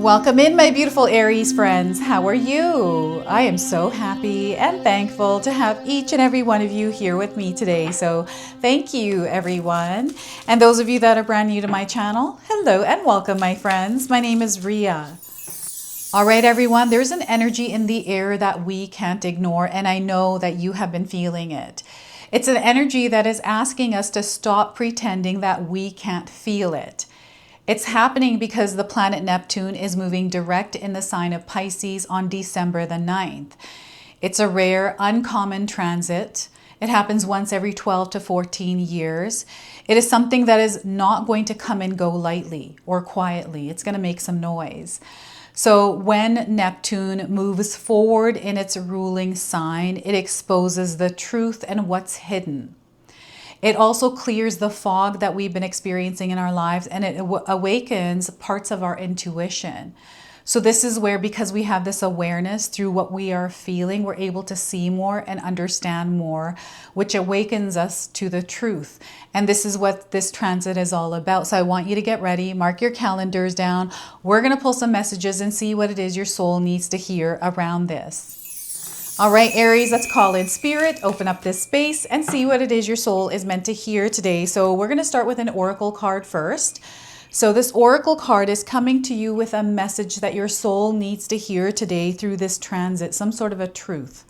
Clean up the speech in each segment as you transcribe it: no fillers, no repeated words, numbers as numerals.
Welcome in, my beautiful Aries friends. How are you? I am so happy and thankful to have each and every one of you here with me today. So thank you, everyone. And those of you that are brand new to my channel, hello and welcome, my friends. My name is Ria. All right, everyone, there's an energy in the air that we can't ignore, and I know that you have been feeling it. It's an energy that is asking us to stop pretending that we can't feel it. It's happening because the planet Neptune is moving direct in the sign of Pisces on December the 9th. It's a rare, uncommon transit. It happens once every 12 to 14 years. It is something that is not going to come and go lightly or quietly. It's going to make some noise. So when Neptune moves forward in its ruling sign, it exposes the truth and what's hidden. It also clears the fog that we've been experiencing in our lives, and it awakens parts of our intuition. So this is where, because we have this awareness through what we are feeling, we're able to see more and understand more, which awakens us to the truth. And this is what this transit is all about. So I want you to get ready, mark your calendars down. We're going to pull some messages and see what it is your soul needs to hear around this. All right, Aries, let's call in spirit, open up this space and see what it is your soul is meant to hear today. So we're going to start with an oracle card first. So this oracle card is coming to you with a message that your soul needs to hear today through this transit, some sort of a truth.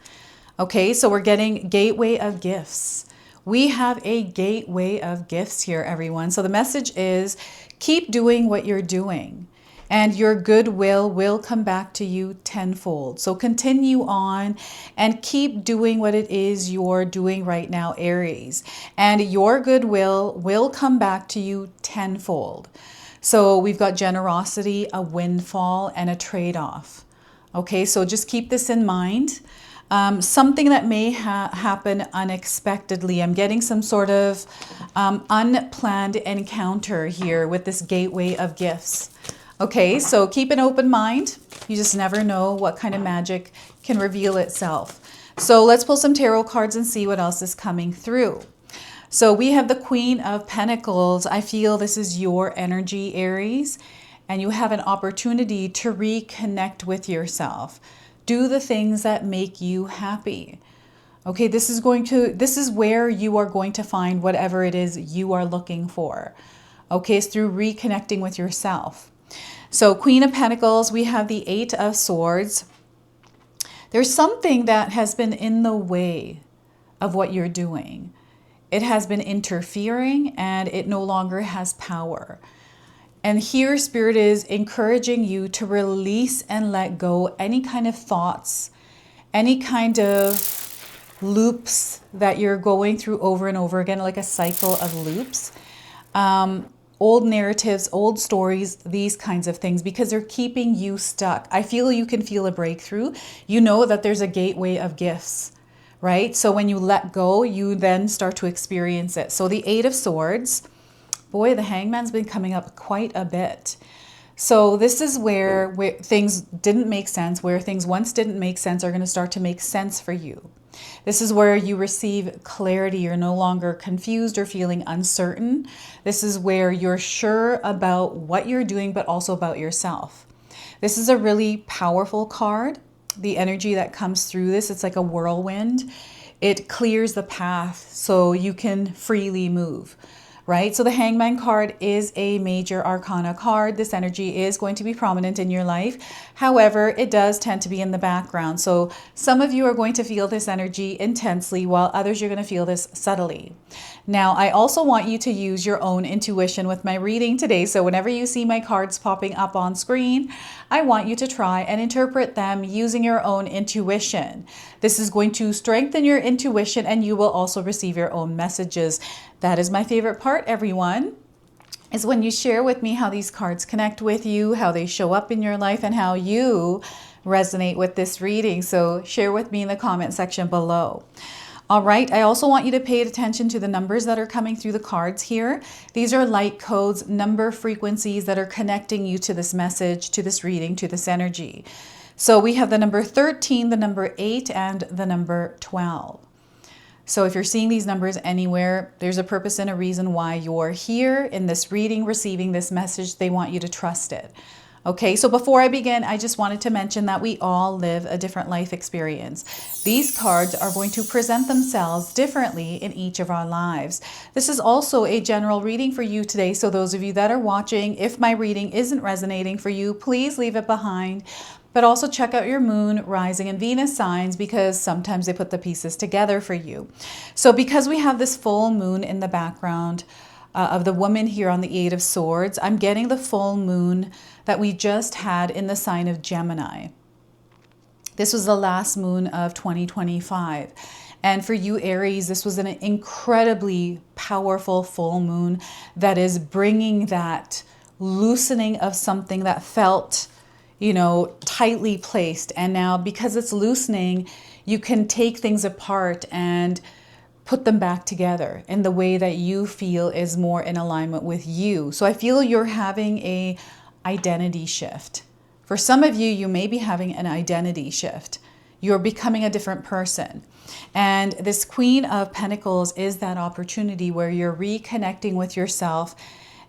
Okay, so we're getting gateway of gifts. We have a gateway of gifts here, everyone. So the message is keep doing what you're doing, and your goodwill will come back to you tenfold. So continue on and keep doing what it is you're doing right now, Aries. And your goodwill will come back to you tenfold. So we've got generosity, a windfall, and a trade-off. Okay, so just keep this in mind. Something that may happen unexpectedly. I'm getting some sort of unplanned encounter here with this gateway of gifts. Okay, so keep an open mind. You just never know what kind of magic can reveal itself. So let's pull some tarot cards and see what else is coming through. So we have the Queen of Pentacles. I feel this is your energy, Aries, and you have an opportunity to reconnect with yourself. Do the things that make you happy. Okay, this is where you are going to find whatever it is you are looking for. Okay, it's through reconnecting with yourself. So Queen of Pentacles, we have the Eight of Swords. There's something that has been in the way of what you're doing. It has been interfering and it no longer has power. And here Spirit is encouraging you to release and let go any kind of thoughts, any kind of loops that you're going through over and over again, like a cycle of loops. Old narratives, old stories, these kinds of things, because they're keeping you stuck. I feel you can feel a breakthrough. You know that there's a gateway of gifts, right? So when you let go, you then start to experience it. So the Eight of Swords, boy, the Hangman's been coming up quite a bit. So this is where things didn't make sense, where things once didn't make sense are going to start to make sense for you. This is where you receive clarity. You're no longer confused or feeling uncertain. This is where you're sure about what you're doing, but also about yourself. This is a really powerful card. The energy that comes through this, it's like a whirlwind. It clears the path so you can freely move. Right? So the Hangman card is a major arcana card. This energy is going to be prominent in your life. However, it does tend to be in the background. So some of you are going to feel this energy intensely, while others you're going to feel this subtly. Now, I also want you to use your own intuition with my reading today. So whenever you see my cards popping up on screen, I want you to try and interpret them using your own intuition. This is going to strengthen your intuition, and you will also receive your own messages. That is my favorite part, everyone, is when you share with me how these cards connect with you, how they show up in your life, and how you resonate with this reading. So share with me in the comment section below. All right, I also want you to pay attention to the numbers that are coming through the cards here. These are light codes, number frequencies that are connecting you to this message, to this reading, to this energy. So we have the number 13, the number 8, and the number 12. So if you're seeing these numbers anywhere, there's a purpose and a reason why you're here in this reading, receiving this message. They want you to trust it. Okay, so before I begin, I just wanted to mention that we all live a different life experience. These cards are going to present themselves differently in each of our lives. This is also a general reading for you today. So those of you that are watching, if my reading isn't resonating for you, please leave it behind. But also check out your moon, rising, and Venus signs, because sometimes they put the pieces together for you. So because we have this full moon in the background of the woman here on the Eight of Swords, I'm getting the full moon that we just had in the sign of Gemini. This was the last moon of 2025. And for you, Aries, this was an incredibly powerful full moon that is bringing that loosening of something that felt, you know, tightly placed. And now because it's loosening, you can take things apart and put them back together in the way that you feel is more in alignment with you. So I feel you're having a identity shift. For some of you, you may be having an identity shift. You're becoming a different person. And this Queen of Pentacles is that opportunity where you're reconnecting with yourself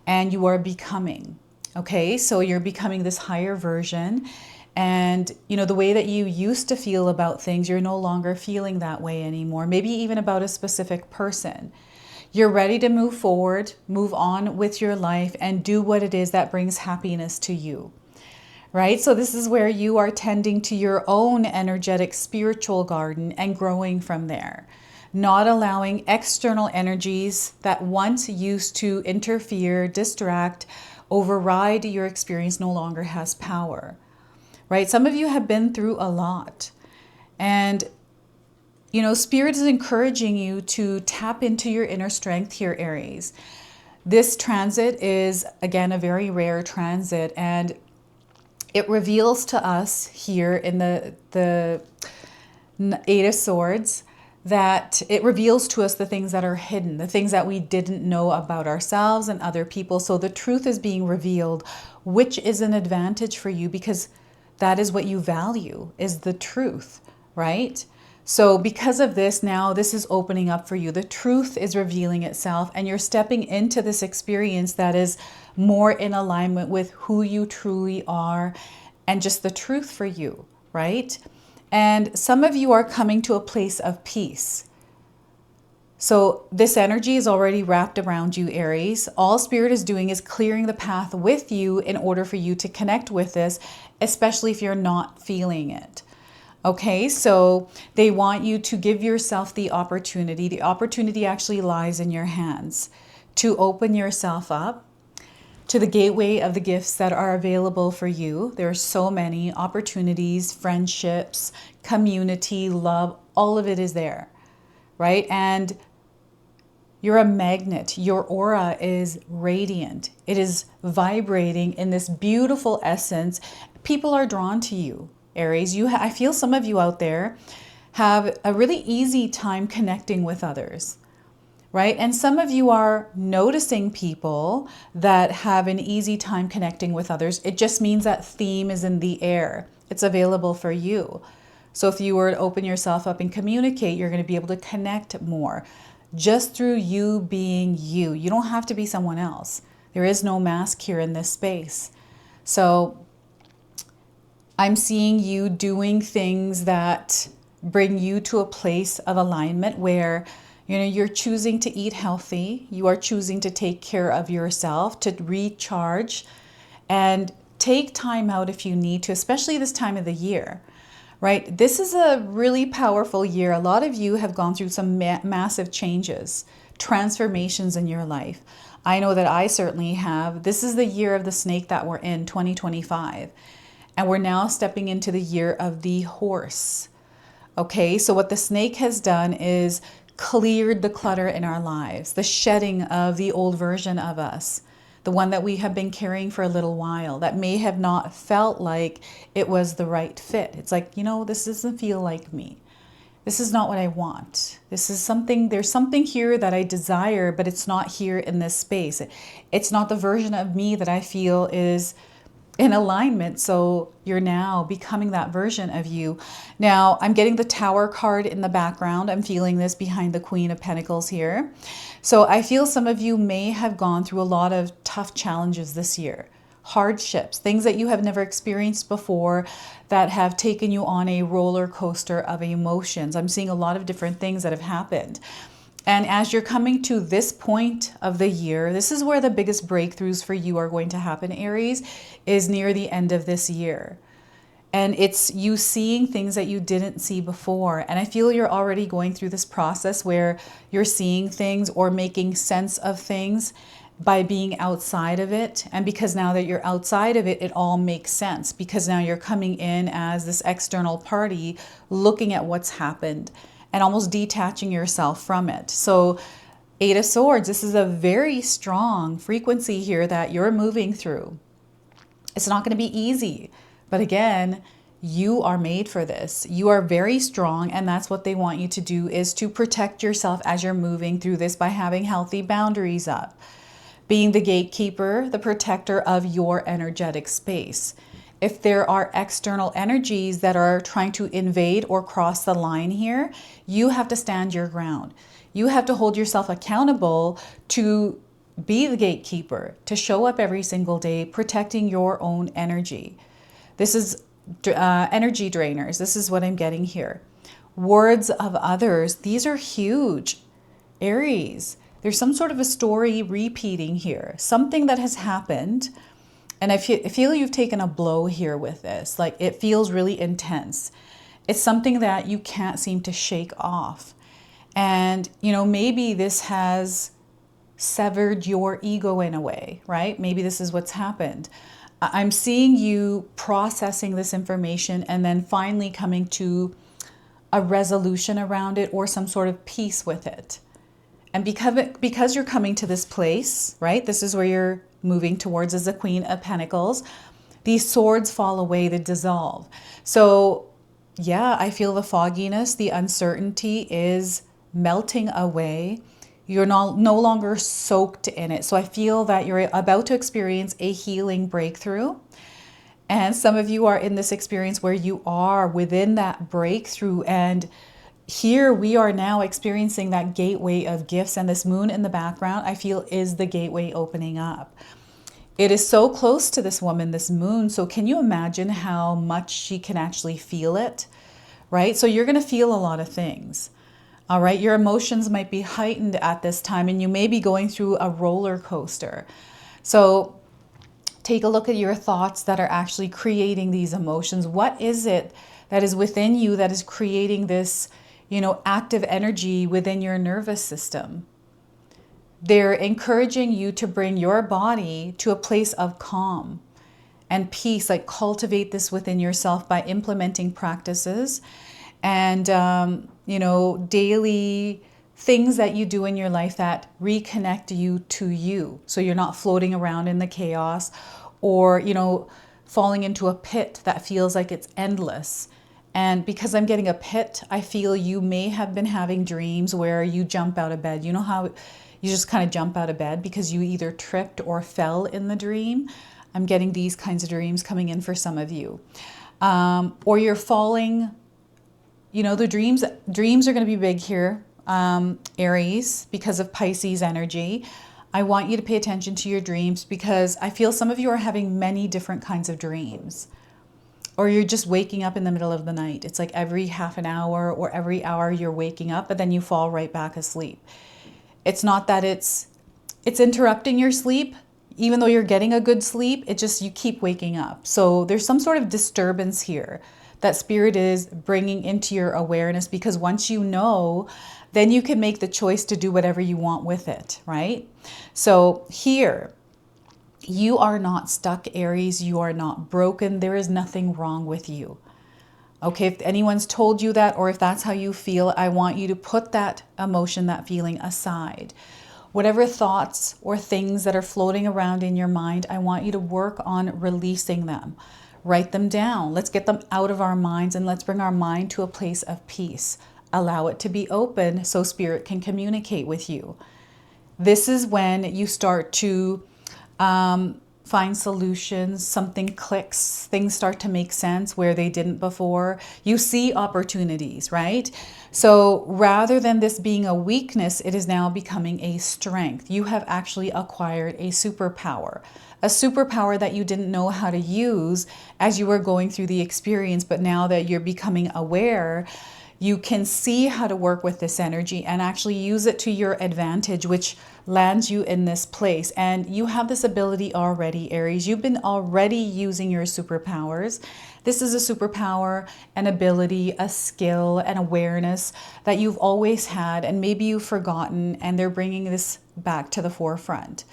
and you are becoming. Okay, so you're becoming this higher version. And, you know, the way that you used to feel about things, you're no longer feeling that way anymore. Maybe even about a specific person. You're ready to move forward, move on with your life, and do what it is that brings happiness to you, right? So this is where you are tending to your own energetic spiritual garden and growing from there, not allowing external energies that once used to interfere, distract, override your experience no longer has power, right? Some of you have been through a lot, and you know, Spirit is encouraging you to tap into your inner strength here, Aries. This transit is, again, a very rare transit, and it reveals to us here in the Eight of Swords that it reveals to us the things that are hidden, the things that we didn't know about ourselves and other people. So the truth is being revealed, which is an advantage for you because that is what you value, is the truth, right? So because of this, now this is opening up for you. The truth is revealing itself, and you're stepping into this experience that is more in alignment with who you truly are and just the truth for you, right? And some of you are coming to a place of peace. So this energy is already wrapped around you, Aries. All Spirit is doing is clearing the path with you in order for you to connect with this, especially if you're not feeling it. Okay, so they want you to give yourself the opportunity. The opportunity actually lies in your hands to open yourself up to the gateway of the gifts that are available for you. There are so many opportunities, friendships, community, love, all of it is there, right? And you're a magnet. Your aura is radiant. It is vibrating in this beautiful essence. People are drawn to you, Aries. I feel some of you out there have a really easy time connecting with others, right? And some of you are noticing people that have an easy time connecting with others. It just means that theme is in the air. It's available for you. So if you were to open yourself up and communicate, you're going to be able to connect more just through you being you. You don't have to be someone else. There is no mask here in this space. So I'm seeing you doing things that bring you to a place of alignment where, you know, you're choosing to eat healthy. You are choosing to take care of yourself, to recharge, and take time out if you need to, especially this time of the year, right? This is a really powerful year. A lot of you have gone through some massive changes, transformations in your life. I know that I certainly have. This is the year of the snake that we're in, 2025. And we're now stepping into the year of the horse. Okay, so what the snake has done is cleared the clutter in our lives, the shedding of the old version of us, the one that we have been carrying for a little while that may have not felt like it was the right fit. It's like, you know, this doesn't feel like me. This is not what I want. This is something, there's something here that I desire, but it's not here in this space. It's not the version of me that I feel is in alignment. So you're now becoming that version of you. Now I'm getting the Tower card in the background. I'm feeling this behind the Queen of Pentacles here. So I feel some of you may have gone through a lot of tough challenges this year, hardships, things that you have never experienced before that have taken you on a roller coaster of emotions. I'm seeing a lot of different things that have happened. And as you're coming to this point of the year, this is where the biggest breakthroughs for you are going to happen, Aries, is near the end of this year. And it's you seeing things that you didn't see before. And I feel you're already going through this process where you're seeing things or making sense of things by being outside of it. And because now that you're outside of it, it all makes sense, because now you're coming in as this external party looking at what's happened and almost detaching yourself from it. So 8 of Swords, this is a very strong frequency here that you're moving through. It's not going to be easy. But again, you are made for this. You are very strong, and that's what they want you to do, is to protect yourself as you're moving through this by having healthy boundaries up. Being the gatekeeper, the protector of your energetic space. If there are external energies that are trying to invade or cross the line here, you have to stand your ground. You have to hold yourself accountable to be the gatekeeper, to show up every single day, protecting your own energy. This is energy drainers. This is what I'm getting here. Words of others. These are huge. Aries, there's some sort of a story repeating here. Something that has happened. And I feel you've taken a blow here with this. Like, it feels really intense. It's something that you can't seem to shake off. And, you know, maybe this has severed your ego in a way, right? Maybe this is what's happened. I'm seeing you processing this information and then finally coming to a resolution around it or some sort of peace with it. And because you're coming to this place, right? This is where you're moving towards as the Queen of Pentacles. These swords fall away, they dissolve. So yeah, I feel the fogginess, the uncertainty is melting away. You're no longer soaked in it. So I feel that you're about to experience a healing breakthrough. And some of you are in this experience where you are within that breakthrough. And here we are now experiencing that gateway of gifts. And this moon in the background, I feel, is the gateway opening up. It is so close to this woman, this moon. So can you imagine how much she can actually feel it, right? So you're going to feel a lot of things. All right, your emotions might be heightened at this time, and you may be going through a roller coaster. So take a look at your thoughts that are actually creating these emotions. What is it that is within you that is creating this, you know, active energy within your nervous system? They're encouraging you to bring your body to a place of calm and peace, like cultivate this within yourself by implementing practices and, you know, daily things that you do in your life that reconnect you to you. So you're not floating around in the chaos or, you know, falling into a pit that feels like it's endless. And because I'm getting a pit, I feel you may have been having dreams where you jump out of bed. You know how you just kind of jump out of bed because you either tripped or fell in the dream? I'm getting these kinds of dreams coming in for some of you. Or you're falling. You know, the dreams are going to be big here, Aries, because of Pisces energy. I want you to pay attention to your dreams because I feel some of you are having many different kinds of dreams. Or you're just waking up in the middle of the night. It's like every half an hour or every hour you're waking up, but then you fall right back asleep. It's not that it's interrupting your sleep. Even though you're getting a good sleep, it just, you keep waking up. So there's some sort of disturbance here that spirit is bringing into your awareness, because once you know, then you can make the choice to do whatever you want with it, right? So here, you are not stuck, Aries. You are not broken. There is nothing wrong with you. Okay, if anyone's told you that, or if that's how you feel, I want you to put that emotion, that feeling aside. Whatever thoughts or things that are floating around in your mind, I want you to work on releasing them. Write them down. Let's get them out of our minds and let's bring our mind to a place of peace. Allow it to be open so spirit can communicate with you. This is when you start to find solutions, something clicks, things start to make sense where they didn't before. You see opportunities, right? So rather than this being a weakness, it is now becoming a strength. You have actually acquired a superpower that you didn't know how to use as you were going through the experience. But now that you're becoming aware, you can see how to work with this energy and actually use it to your advantage, which lands you in this place. And you have this ability already, Aries. You've been already using your superpowers. This is a superpower, an ability, a skill, an awareness that you've always had, and maybe you've forgotten, and they're bringing this back to the forefront.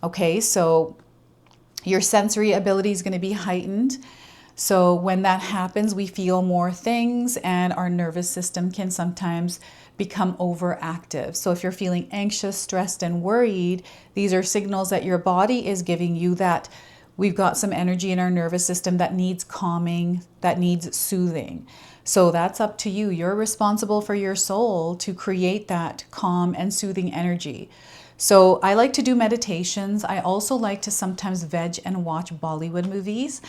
Okay, so your sensory ability is going to be heightened. So when that happens, we feel more things, and our nervous system can sometimes become overactive. So if you're feeling anxious, stressed, and worried, these are signals that your body is giving you that we've got some energy in our nervous system that needs calming, that needs soothing. So that's up to you. You're responsible for your soul to create that calm and soothing energy. So I like to do meditations. I also like to sometimes veg and watch Bollywood movies,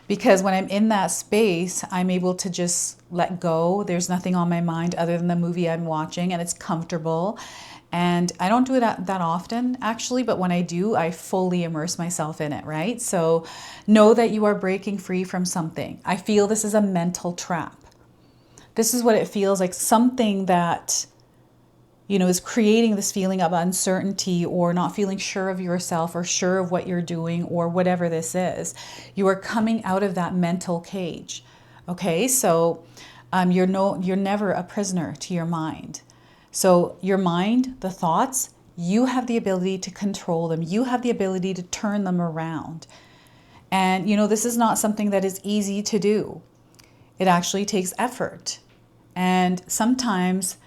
because when I'm in that space, I'm able to just let go. There's nothing on my mind other than the movie I'm watching, and it's comfortable. And I don't do it that often, actually, but when I do, I fully immerse myself in it, right? So know that you are breaking free from something. I feel this is a mental trap. This is what it feels like, something that, you know, is creating this feeling of uncertainty or not feeling sure of yourself or sure of what you're doing or whatever this is. You are coming out of that mental cage. Okay, so you're never a prisoner to your mind. So your mind, the thoughts, you have the ability to control them. You have the ability to turn them around. And you know, this is not something that is easy to do. It actually takes effort. And sometimes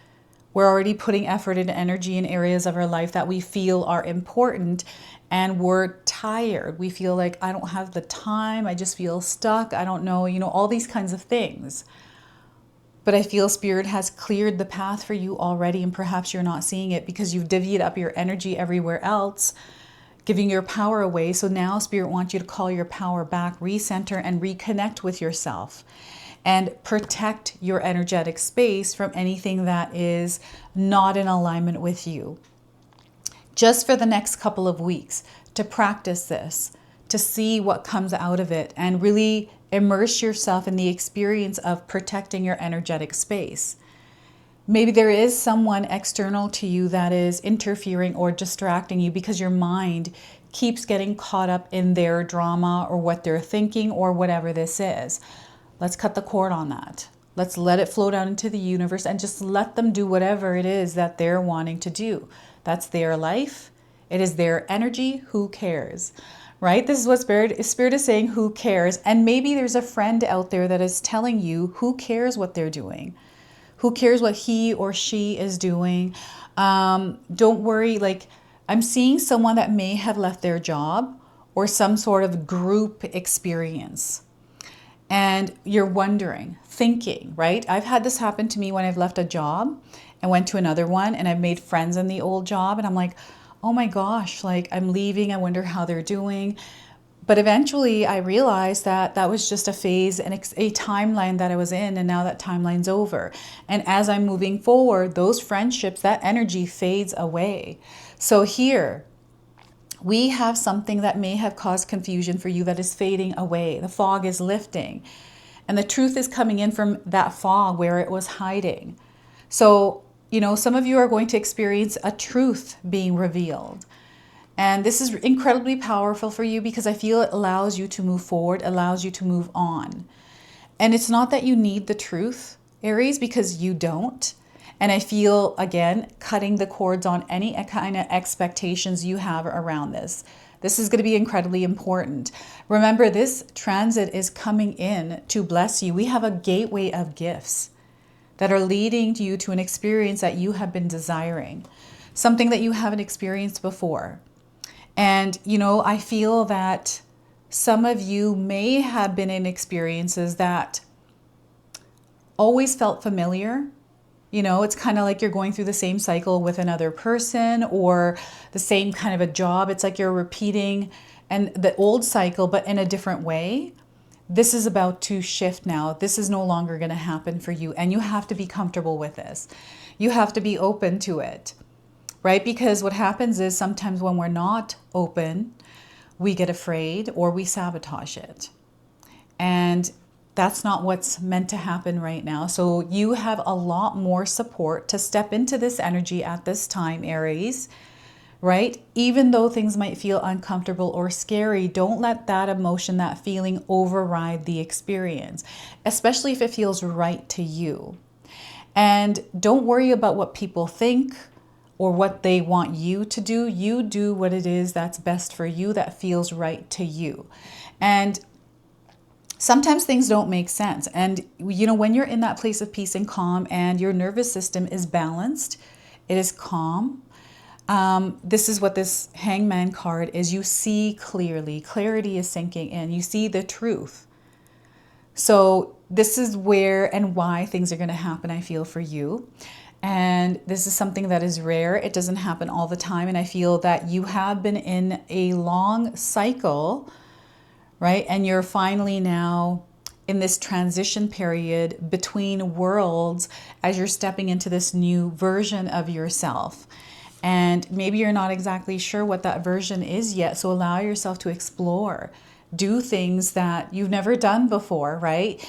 we're already putting effort and energy in areas of our life that we feel are important, and we're tired. We feel like, I don't have the time. I just feel stuck. I don't know, you know, all these kinds of things. But I feel Spirit has cleared the path for you already, and perhaps you're not seeing it because you've divvied up your energy everywhere else, giving your power away. So now Spirit wants you to call your power back, recenter, and reconnect with yourself, and protect your energetic space from anything that is not in alignment with you. Just for the next couple of weeks, to practice this, to see what comes out of it, and really immerse yourself in the experience of protecting your energetic space. Maybe there is someone external to you that is interfering or distracting you because your mind keeps getting caught up in their drama or what they're thinking or whatever this is. Let's cut the cord on that. Let's let it flow down into the universe and just let them do whatever it is that they're wanting to do. That's their life. It is their energy. Who cares? Right? This is what Spirit is saying. Who cares? And maybe there's a friend out there that is telling you, who cares what they're doing? Who cares what he or she is doing? Don't worry. Like, I'm seeing someone that may have left their job or some sort of group experience. And you're wondering, thinking, right? I've had this happen to me when I've left a job and went to another one, and I've made friends in the old job, and I'm like, oh my gosh, like, I'm leaving. I wonder how they're doing. But eventually I realized that that was just a phase and a timeline that I was in, and now that timeline's over. And as I'm moving forward, those friendships, that energy fades away. So here, we have something that may have caused confusion for you that is fading away. The fog is lifting, and the truth is coming in from that fog where it was hiding. So, you know, some of you are going to experience a truth being revealed. And this is incredibly powerful for you because I feel it allows you to move forward, allows you to move on. And it's not that you need the truth, Aries, because you don't. And I feel, again, cutting the cords on any kind of expectations you have around this. This is going to be incredibly important. Remember, this transit is coming in to bless you. We have a gateway of gifts that are leading you to an experience that you have been desiring, something that you haven't experienced before. And, you know, I feel that some of you may have been in experiences that always felt familiar, You know, it's kind of like you're going through the same cycle with another person or the same kind of a job. It's like you're repeating and the old cycle, but in a different way. This is about to shift now. This is no longer going to happen for you. And you have to be comfortable with this. You have to be open to it, right? Because what happens is sometimes when we're not open, we get afraid or we sabotage it. And that's not what's meant to happen right now. So you have a lot more support to step into this energy at this time, Aries, right? Even though things might feel uncomfortable or scary, don't let that emotion, that feeling override the experience, especially if it feels right to you. And don't worry about what people think or what they want you to do. You do what it is that's best for you, that feels right to you. And sometimes things don't make sense. And, you know, when you're in that place of peace and calm and your nervous system is balanced, it is calm. This is what this Hangman card is. You see clearly. Clarity is sinking in. You see the truth. So this is where and why things are going to happen, I feel, for you. And this is something that is rare. It doesn't happen all the time. And I feel that you have been in a long cycle, right? And you're finally now in this transition period between worlds as you're stepping into this new version of yourself. And maybe you're not exactly sure what that version is yet. So allow yourself to explore, do things that you've never done before, right?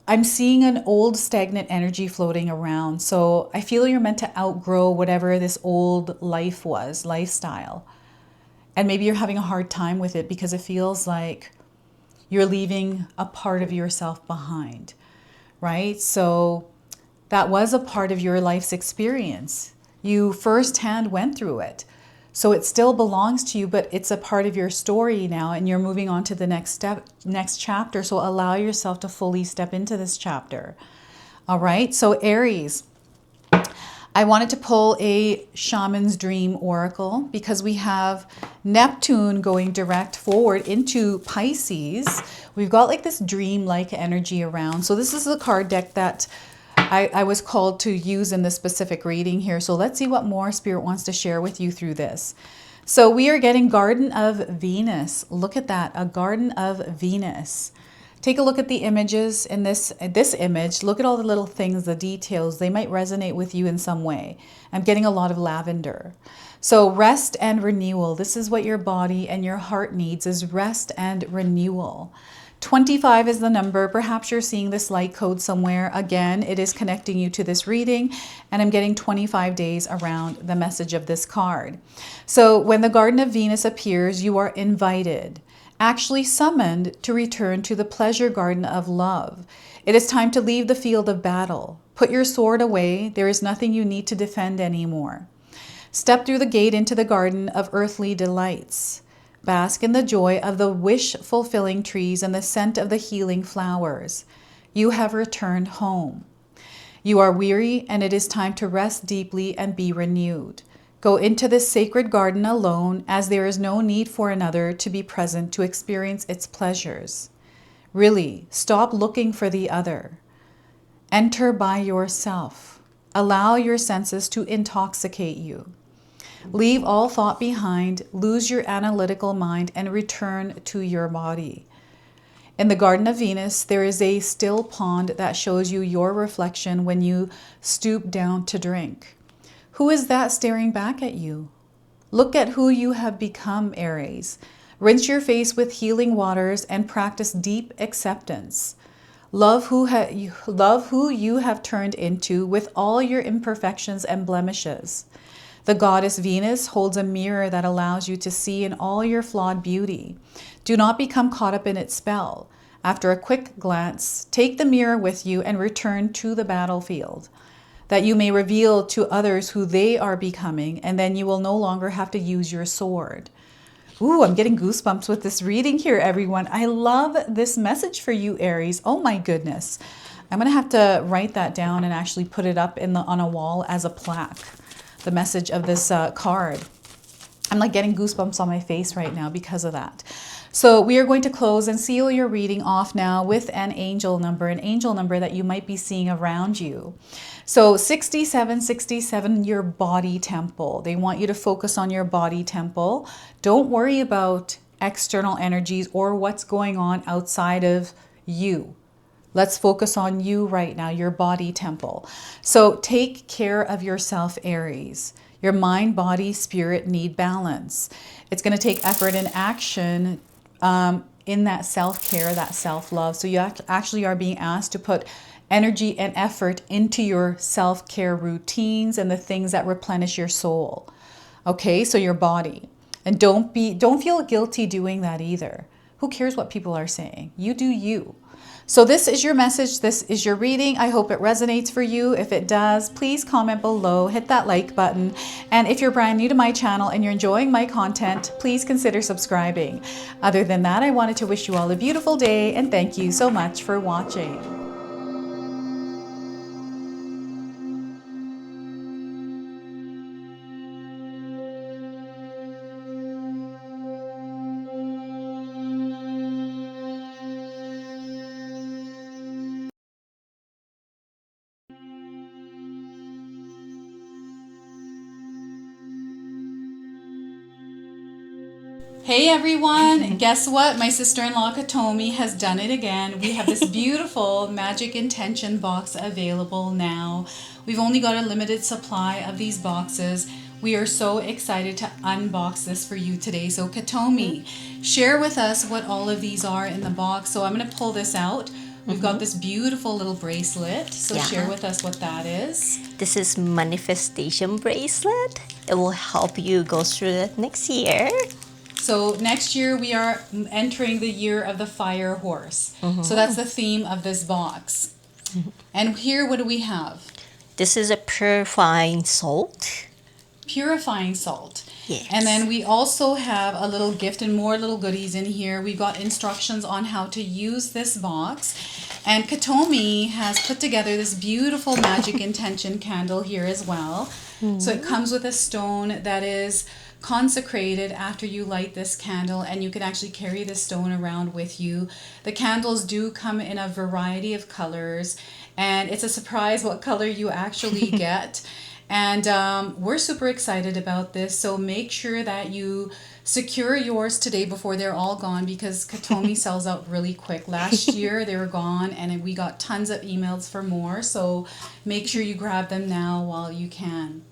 I'm seeing an old stagnant energy floating around. So I feel you're meant to outgrow whatever this old life was, lifestyle. And maybe you're having a hard time with it because it feels like you're leaving a part of yourself behind, right? So that was a part of your life's experience. You firsthand went through it. So it still belongs to you, but it's a part of your story now and you're moving on to the next step, next chapter. So allow yourself to fully step into this chapter. All right. So Aries, I wanted to pull a Shaman's Dream Oracle because we have Neptune going direct forward into Pisces. We've got like this dream-like energy around. So this is the card deck that I was called to use in this specific reading here. So let's see what more Spirit wants to share with you through this. So we are getting Garden of Venus. Look at that, a Garden of Venus. Take a look at the images in this image. Look at all the little things, the details. They might resonate with you in some way. I'm getting a lot of lavender. So rest and renewal. This is what your body and your heart needs, is rest and renewal. 25 is the number. Perhaps you're seeing this light code somewhere. Again, it is connecting you to this reading, and I'm getting 25 days around the message of this card. So when the Garden of Venus appears, you are invited, actually summoned, to return to the pleasure garden of love. It is time to leave the field of battle. Put your sword away. There is nothing you need to defend anymore. Step through the gate into the garden of earthly delights. Bask in the joy of the wish-fulfilling trees and the scent of the healing flowers. You have returned home. You are weary, and it is time to rest deeply and be renewed. Go into this sacred garden alone, as there is no need for another to be present to experience its pleasures. Really, stop looking for the other. Enter by yourself. Allow your senses to intoxicate you. Leave all thought behind, lose your analytical mind, and return to your body. In the Garden of Venus, there is a still pond that shows you your reflection when you stoop down to drink. Who is that staring back at you? Look at who you have become, Aries. Rinse your face with healing waters and practice deep acceptance. Love who you have turned into with all your imperfections and blemishes. The goddess Venus holds a mirror that allows you to see in all your flawed beauty. Do not become caught up in its spell. After a quick glance, take the mirror with you and return to the battlefield, that you may reveal to others who they are becoming, and then you will no longer have to use your sword. Ooh, I'm getting goosebumps with this reading here, everyone. I love this message for you, Aries. Oh my goodness. I'm going to have to write that down and actually put it up on a wall as a plaque. The message of this card. I'm like getting goosebumps on my face right now because of that. So we are going to close and seal your reading off now with an angel number that you might be seeing around you. So 6767, your body temple. They want you to focus on your body temple. Don't worry about external energies or what's going on outside of you. Let's focus on you right now, your body temple. So take care of yourself, Aries. Your mind, body, spirit need balance. It's going to take effort and action in that self-care, that self-love. So you actually are being asked to put energy and effort into your self-care routines and the things that replenish your soul. Okay, so your body. And don't feel guilty doing that either. Who cares what people are saying? You do you. So this is your message. This is your reading. I hope it resonates for you. If it does, please comment below, hit that like button. And if you're brand new to my channel and you're enjoying my content, please consider subscribing. Other than that, I wanted to wish you all a beautiful day and thank you so much for watching. Hey everyone, guess what? My sister-in-law Katomi has done it again. We have this beautiful magic intention box available now. We've only got a limited supply of these boxes. We are so excited to unbox this for you today. So Katomi, share with us what all of these are in the box. So I'm going to pull this out. We've got this beautiful little bracelet. So share with us what that is. This is manifestation bracelet. It will help you go through it next year. So next year we are entering the year of the fire horse. So that's the theme of this box. And here, what do we have? This is a purifying salt. Purifying salt. Yes. And then we also have a little gift and more little goodies in here. We've got instructions on how to use this box. And Katomi has put together this beautiful magic intention candle here as well. So it comes with a stone that is consecrated after you light this candle, and you can actually carry this stone around with you. The candles do come in a variety of colors, and it's a surprise what color you actually get. And we're super excited about this, so make sure that you secure yours today before they're all gone, because Katomi sells out really quick. Last year they were gone and we got tons of emails for more, so make sure you grab them now while you can.